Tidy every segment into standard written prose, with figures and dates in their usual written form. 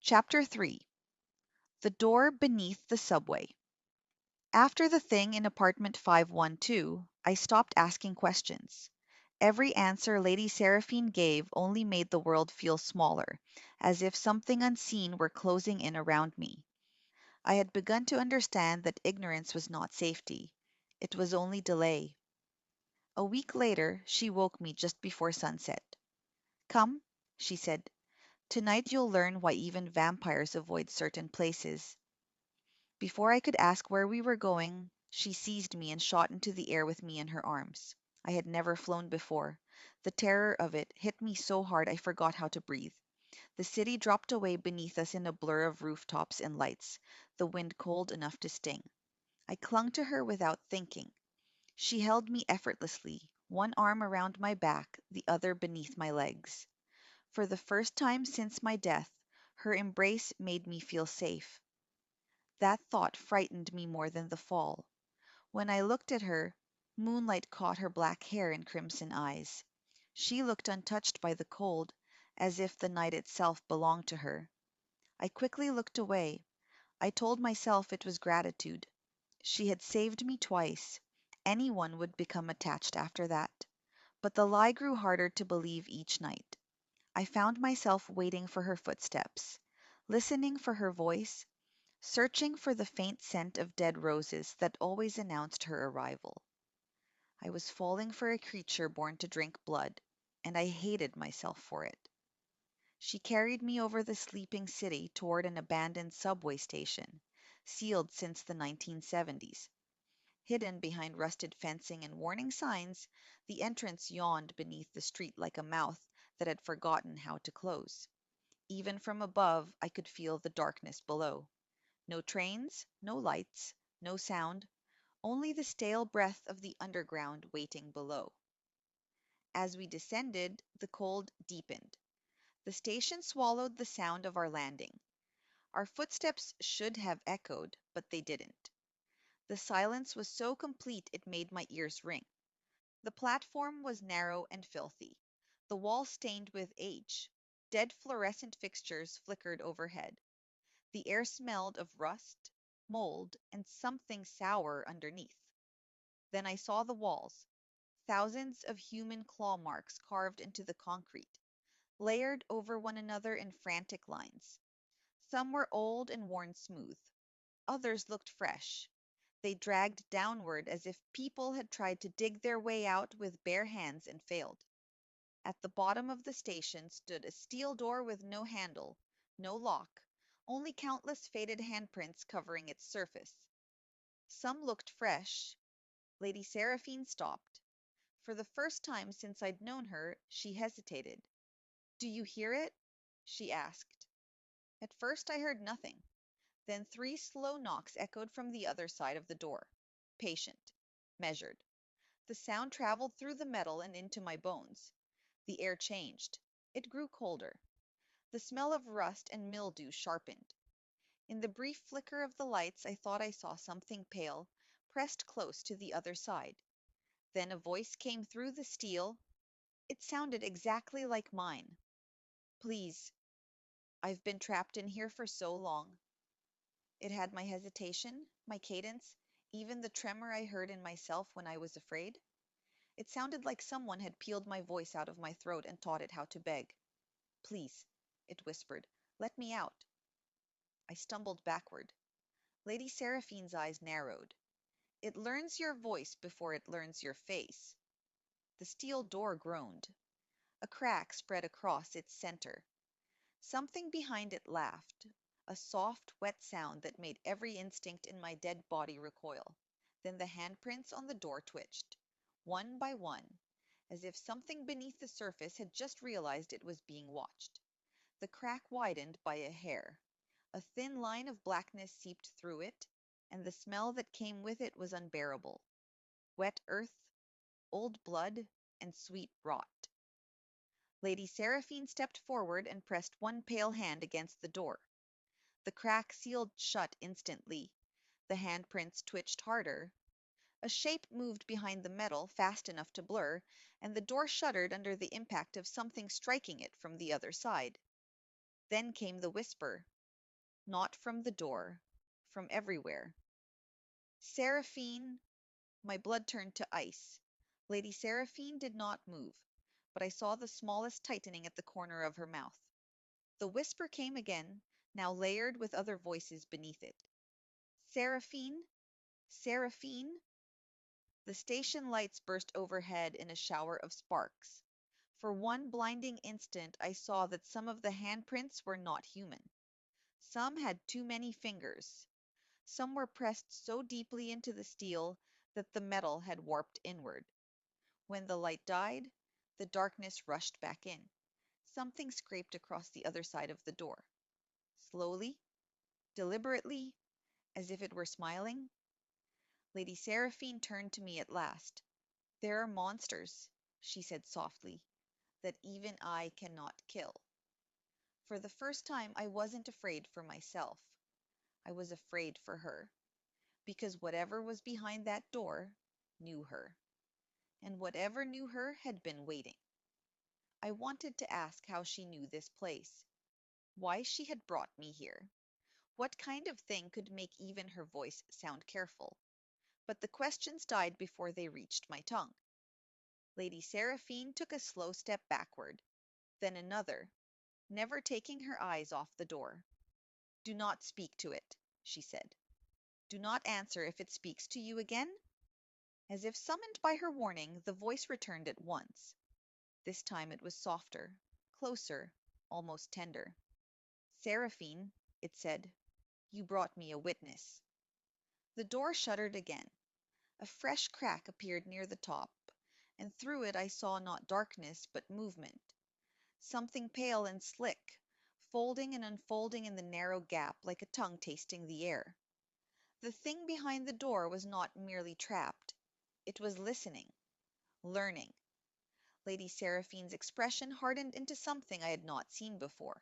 Chapter 3. The Door Beneath the Subway. After the thing in apartment 512, I stopped asking questions. Every answer Lady Seraphine gave only made the world feel smaller, as if something unseen were closing in around me. I had begun to understand that ignorance was not safety. It was only delay. A week later, she woke me just before sunset. Come, she said. Tonight you'll learn why even vampires avoid certain places. Before I could ask where we were going, she seized me and shot into the air with me in her arms. I had never flown before. The terror of it hit me so hard I forgot how to breathe. The city dropped away beneath us in a blur of rooftops and lights, the wind cold enough to sting. I clung to her without thinking. She held me effortlessly, one arm around my back, the other beneath my legs. For the first time since my death, her embrace made me feel safe. That thought frightened me more than the fall. When I looked at her, moonlight caught her black hair and crimson eyes. She looked untouched by the cold, as if the night itself belonged to her. I quickly looked away. I told myself it was gratitude. She had saved me twice. Anyone would become attached after that. But the lie grew harder to believe each night. I found myself waiting for her footsteps, listening for her voice, searching for the faint scent of dead roses that always announced her arrival. I was falling for a creature born to drink blood, and I hated myself for it. She carried me over the sleeping city toward an abandoned subway station, sealed since the 1970s. Hidden behind rusted fencing and warning signs, the entrance yawned beneath the street like a mouth that had forgotten how to close. Even from above, I could feel the darkness below. No trains, no lights, no sound, only the stale breath of the underground waiting below. As we descended, the cold deepened. The station swallowed the sound of our landing. Our footsteps should have echoed, but they didn't. The silence was so complete it made my ears ring. The platform was narrow and filthy, the walls stained with age. Dead fluorescent fixtures flickered overhead. The air smelled of rust, mold, and something sour underneath. Then I saw the walls, thousands of human claw marks carved into the concrete, layered over one another in frantic lines. Some were old and worn smooth. Others looked fresh. They dragged downward as if people had tried to dig their way out with bare hands and failed. At the bottom of the station stood a steel door with no handle, no lock, only countless faded handprints covering its surface. Some looked fresh. Lady Seraphine stopped. For the first time since I'd known her, she hesitated. "Do you hear it?" she asked. At first I heard nothing. Then three slow knocks echoed from the other side of the door. Patient. Measured. The sound traveled through the metal and into my bones. The air changed. It grew colder. The smell of rust and mildew sharpened. In the brief flicker of the lights I thought I saw something pale, pressed close to the other side. Then a voice came through the steel. It sounded exactly like mine. "Please, I've been trapped in here for so long." It had my hesitation, my cadence, even the tremor I heard in myself when I was afraid. It sounded like someone had peeled my voice out of my throat and taught it how to beg. "Please," it whispered, "let me out." I stumbled backward. Lady Seraphine's eyes narrowed. "It learns your voice before it learns your face." The steel door groaned. A crack spread across its center. Something behind it laughed, a soft, wet sound that made every instinct in my dead body recoil. Then the handprints on the door twitched, one by one, as if something beneath the surface had just realized it was being watched. The crack widened by a hair. A thin line of blackness seeped through it, and the smell that came with it was unbearable. Wet earth, old blood, and sweet rot. Lady Seraphine stepped forward and pressed one pale hand against the door. The crack sealed shut instantly. The handprints twitched harder. A shape moved behind the metal, fast enough to blur, and the door shuddered under the impact of something striking it from the other side. Then came the whisper. not from the door, from everywhere. Seraphine, my blood turned to ice. Lady Seraphine did not move, but I saw the smallest tightening at the corner of her mouth. The whisper came again, now layered with other voices beneath it. Seraphine, Seraphine. The station lights burst overhead in a shower of sparks. For one blinding instant I saw that some of the handprints were not human. Some had too many fingers. Some were pressed so deeply into the steel that the metal had warped inward. When the light died, the darkness rushed back in. Something scraped across the other side of the door. Slowly, deliberately, as if it were smiling, Lady Seraphine turned to me at last. "There are monsters," she said softly, "that even I cannot kill." For the first time I wasn't afraid for myself. I was afraid for her, because whatever was behind that door knew her, and whatever knew her had been waiting. I wanted to ask how she knew this place, why she had brought me here, what kind of thing could make even her voice sound careful, but the questions died before they reached my tongue. Lady Seraphine took a slow step backward, then another, never taking her eyes off the door. "Do not speak to it," she said. "Do not answer if it speaks to you again." As if summoned by her warning, the voice returned at once. This time it was softer, closer, almost tender. "Seraphine," it said, "you brought me a witness." The door shuddered again. A fresh crack appeared near the top, and through it I saw not darkness, but movement. Something pale and slick, folding and unfolding in the narrow gap like a tongue tasting the air. The thing behind the door was not merely trapped. It was listening, learning. Lady Seraphine's expression hardened into something I had not seen before.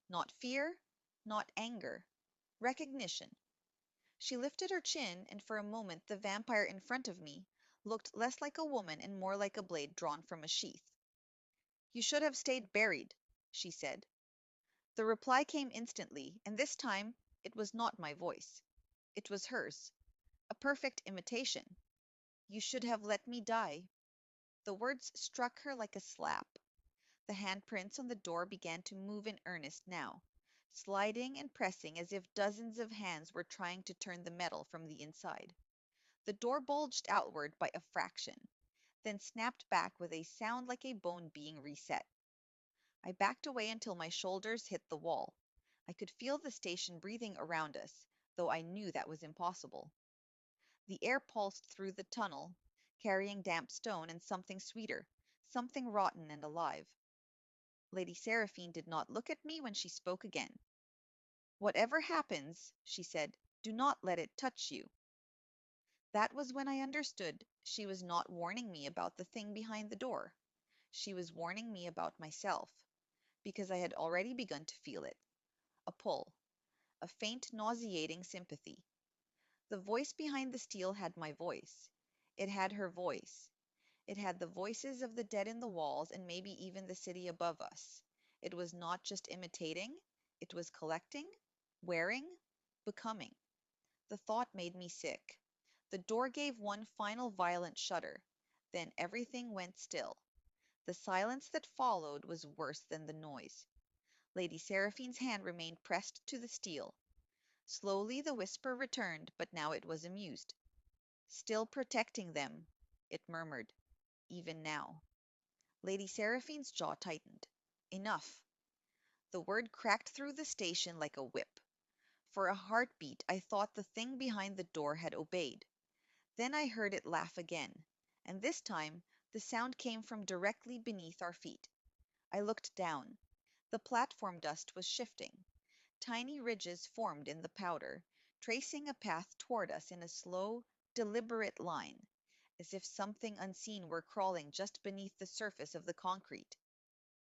Not fear, not anger. Recognition. She lifted her chin, and for a moment the vampire in front of me looked less like a woman and more like a blade drawn from a sheath. "You should have stayed buried," she said. The reply came instantly, and this time it was not my voice. It was hers, a perfect imitation. "You should have let me die." The words struck her like a slap. The handprints on the door began to move in earnest now, sliding and pressing as if dozens of hands were trying to turn the metal from the inside. The door bulged outward by a fraction, then snapped back with a sound like a bone being reset. I backed away until my shoulders hit the wall. I could feel the station breathing around us, though I knew that was impossible. The air pulsed through the tunnel, carrying damp stone and something sweeter, something rotten and alive. Lady Seraphine did not look at me when she spoke again. "Whatever happens," she said, "do not let it touch you." That was when I understood she was not warning me about the thing behind the door. She was warning me about myself, because I had already begun to feel it. A pull, a faint nauseating sympathy. The voice behind the steel had my voice. It had her voice. It had the voices of the dead in the walls and maybe even the city above us. It was not just imitating, it was collecting, wearing, becoming. The thought made me sick. The door gave one final violent shudder. Then everything went still. The silence that followed was worse than the noise. Lady Seraphine's hand remained pressed to the steel. Slowly the whisper returned, but now it was amused. "Still protecting them," it murmured, "even now." Lady Seraphine's jaw tightened. "Enough." The word cracked through the station like a whip. For a heartbeat I thought the thing behind the door had obeyed. Then I heard it laugh again, and this time the sound came from directly beneath our feet. I looked down. The platform dust was shifting. Tiny ridges formed in the powder, tracing a path toward us in a slow, deliberate line, as if something unseen were crawling just beneath the surface of the concrete.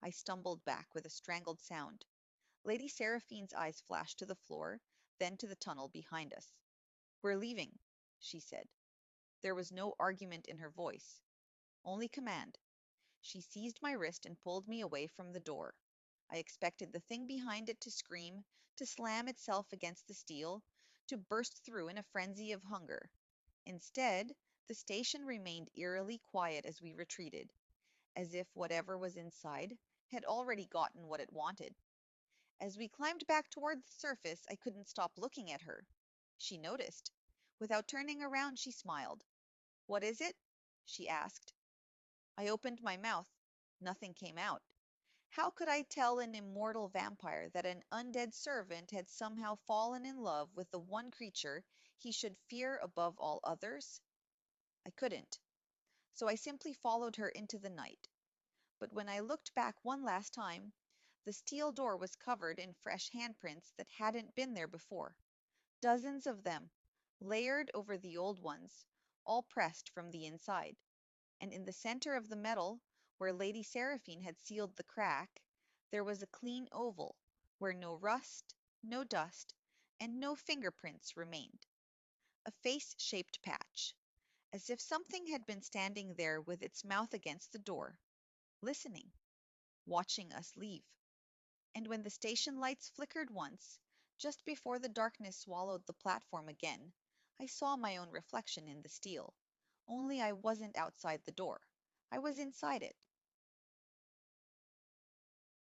I stumbled back with a strangled sound. Lady Seraphine's eyes flashed to the floor, then to the tunnel behind us. "We're leaving," she said. There was no argument in her voice, only command. She seized my wrist and pulled me away from the door. I expected the thing behind it to scream, to slam itself against the steel, to burst through in a frenzy of hunger. Instead, the station remained eerily quiet as we retreated, as if whatever was inside had already gotten what it wanted. As we climbed back toward the surface, I couldn't stop looking at her. She noticed. Without turning around, she smiled. "What is it?" she asked. I opened my mouth. Nothing came out. How could I tell an immortal vampire that an undead servant had somehow fallen in love with the one creature he should fear above all others? I couldn't. So I simply followed her into the night. But when I looked back one last time, the steel door was covered in fresh handprints that hadn't been there before. Dozens of them, layered over the old ones, all pressed from the inside. And in the center of the metal, where Lady Seraphine had sealed the crack, there was a clean oval, where no rust, no dust, and no fingerprints remained. A face-shaped patch, as if something had been standing there with its mouth against the door, listening, watching us leave. And when the station lights flickered once, just before the darkness swallowed the platform again, I saw my own reflection in the steel. Only I wasn't outside the door. I was inside it,